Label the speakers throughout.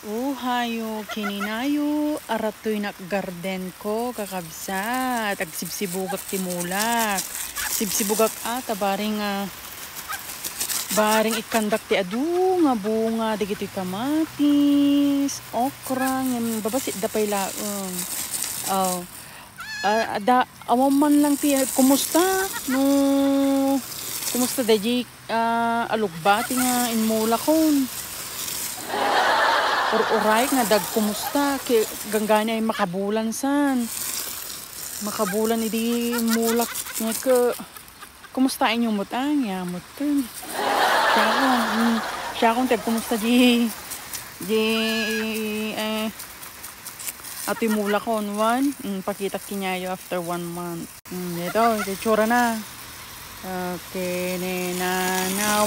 Speaker 1: Hayo kininayo aratoy na garden ko kakabsat agsibsibugak timulak sibsibugak baring ikandak ti adu nga bunga digito'y kamatis okra ngem babasit da pay laeng awan man lang ti kumusta daji alugbati nga inmula kon uray nga dag kumusta ganggani ay makabulan idi mulak nga kumusta inyo mutang yamot kun siya kung tag kumusta ati mulak kon pakita kinyayo after 1 month ito tsura na okay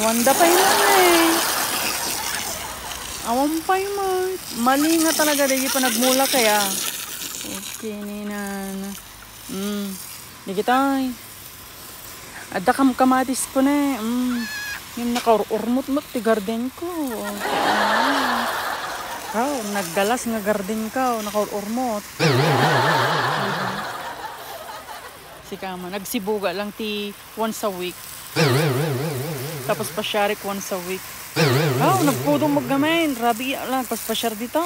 Speaker 1: wanda pa yun awan pa yun mali nga talaga di pa nagmula kaya okay di kita adda kamatis ko na yung nakaurmot-mot ti garden ko naggalas nga garden ka nakaurmot sikama nagsibuga lang ti once a week tapos pasyarik once a week nagpudong maggamay rabi lang pas pasyar dito